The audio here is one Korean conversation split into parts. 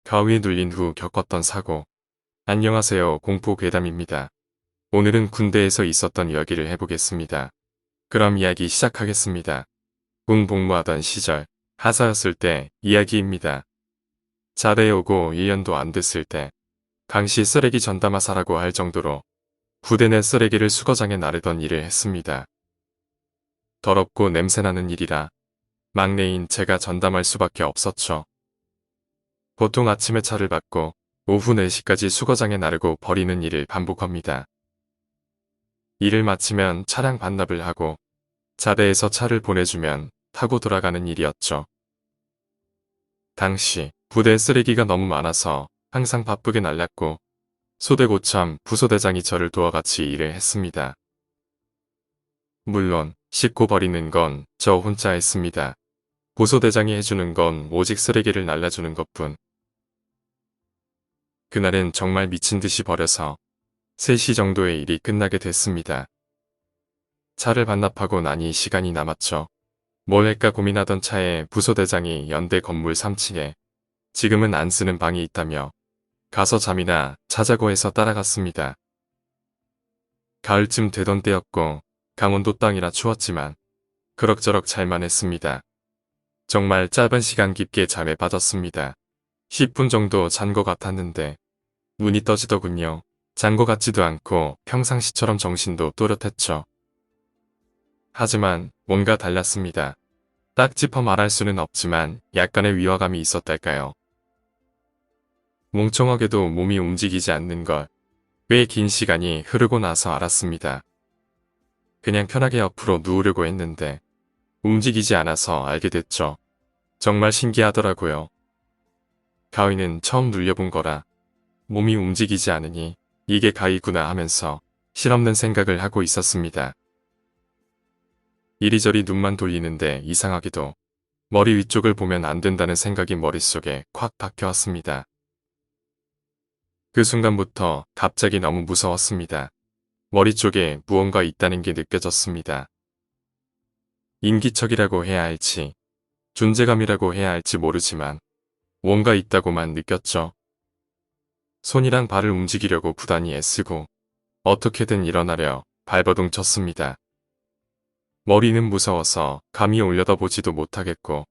가위에 눌린 후 겪었던 사고. 안녕하세요, 공포괴담입니다. 오늘은 군대에서 있었던 이야기를 해보겠습니다. 그럼 이야기 시작하겠습니다. 군 복무하던 시절, 하사였을 때 이야기입니다. 자대에 오고 1년도 안 됐을 때, 당시 쓰레기 전담하사라고 할 정도로 부대 내 쓰레기를 수거장에 나르던 일을 했습니다. 더럽고 냄새나는 일이라 막내인 제가 전담할 수밖에 없었죠. 보통 아침에 차를 받고 오후 4시까지 수거장에 나르고 버리는 일을 반복합니다. 일을 마치면 차량 반납을 하고 자대에서 차를 보내주면 타고 돌아가는 일이었죠. 당시 부대 쓰레기가 너무 많아서 항상 바쁘게 날렸고 소대고참 부소대장이 저를 도와 같이 일을 했습니다. 물론 씻고 버리는 건 저 혼자 했습니다. 부소대장이 해주는 건 오직 쓰레기를 날려주는 것뿐. 그날은 정말 미친 듯이 버려서 3시 정도에 일이 끝나게 됐습니다. 차를 반납하고 나니 시간이 남았죠. 뭘 할까 고민하던 차에 부소대장이 연대 건물 3층에 지금은 안 쓰는 방이 있다며 가서 잠이나 자자고 해서 따라갔습니다. 가을쯤 되던 때였고 강원도 땅이라 추웠지만 그럭저럭 잘만 했습니다. 정말 짧은 시간 깊게 잠에 빠졌습니다. 10분 정도 잔 것 같았는데 눈이 떠지더군요. 잔 것 같지도 않고 평상시처럼 정신도 또렷했죠. 하지만 뭔가 달랐습니다. 딱 짚어 말할 수는 없지만 약간의 위화감이 있었달까요. 멍청하게도 몸이 움직이지 않는 걸 꽤 긴 시간이 흐르고 나서 알았습니다. 그냥 편하게 옆으로 누우려고 했는데 움직이지 않아서 알게 됐죠. 정말 신기하더라고요. 가위는 처음 눌려본 거라 몸이 움직이지 않으니 이게 가위구나 하면서 실없는 생각을 하고 있었습니다. 이리저리 눈만 돌리는데 이상하게도 머리 위쪽을 보면 안 된다는 생각이 머릿속에 콱 박혀왔습니다. 그 순간부터 갑자기 너무 무서웠습니다. 머리 쪽에 무언가 있다는 게 느껴졌습니다. 인기척이라고 해야 할지 존재감이라고 해야 할지 모르지만 뭔가 있다고만 느꼈죠. 손이랑 발을 움직이려고 부단히 애쓰고 어떻게든 일어나려 발버둥 쳤습니다. 머리는 무서워서 감히 올려다보지도 못하겠고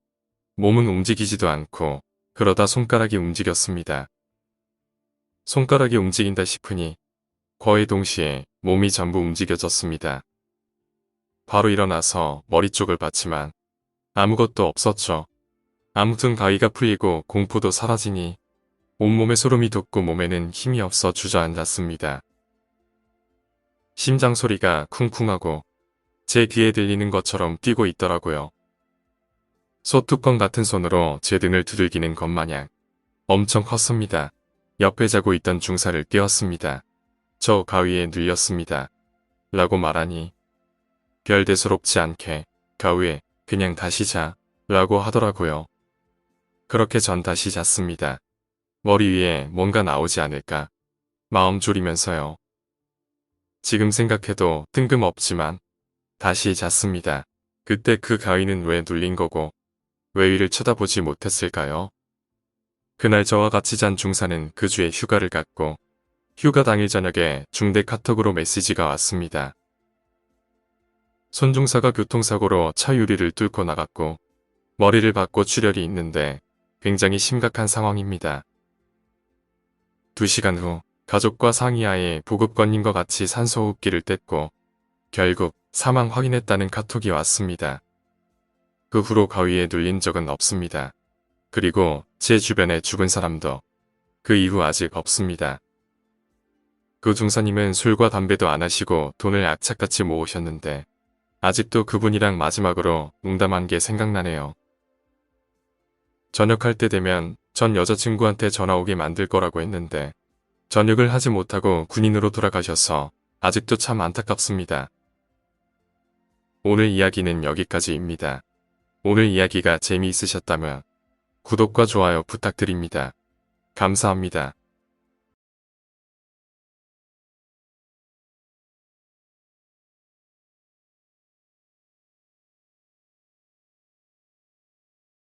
몸은 움직이지도 않고 그러다 손가락이 움직였습니다. 손가락이 움직인다 싶으니 거의 동시에 몸이 전부 움직여졌습니다. 바로 일어나서 머리 쪽을 봤지만 아무것도 없었죠. 아무튼 가위가 풀리고 공포도 사라지니 온몸에 소름이 돋고 몸에는 힘이 없어 주저앉았습니다. 심장 소리가 쿵쿵하고 제 귀에 들리는 것처럼 뛰고 있더라고요. 소뚜껑 같은 손으로 제 등을 두들기는 것 마냥 엄청 컸습니다. 옆에 자고 있던 중사를 깨웠습니다. 저 가위에 눌렸습니다. 라고 말하니 별 대수롭지 않게 가위에 그냥 다시 자 라고 하더라고요. 그렇게 전 다시 잤습니다. 머리 위에 뭔가 나오지 않을까 마음 졸이면서요. 지금 생각해도 뜬금없지만 다시 잤습니다. 그때 그 가위는 왜 눌린 거고 왜 위를 쳐다보지 못했을까요? 그날 저와 같이 잔 중사는 그 주에 휴가를 갔고 휴가 당일 저녁에 중대 카톡으로 메시지가 왔습니다. 손 중사가 교통사고로 차 유리를 뚫고 나갔고 머리를 박고 출혈이 있는데 굉장히 심각한 상황입니다. 2시간 후 가족과 상의하에 보급관님과 같이 산소호흡기를 뗐고 결국 사망 확인했다는 카톡이 왔습니다. 그 후로 가위에 눌린 적은 없습니다. 그리고 제 주변에 죽은 사람도 그 이후 아직 없습니다. 그 중사님은 술과 담배도 안 하시고 돈을 악착같이 모으셨는데 아직도 그분이랑 마지막으로 농담한 게 생각나네요. 전역할 때 되면 전 여자친구한테 전화 오게 만들 거라고 했는데 전역을 하지 못하고 군인으로 돌아가셔서 아직도 참 안타깝습니다. 오늘 이야기는 여기까지입니다. 오늘 이야기가 재미있으셨다면 구독과 좋아요 부탁드립니다. 감사합니다.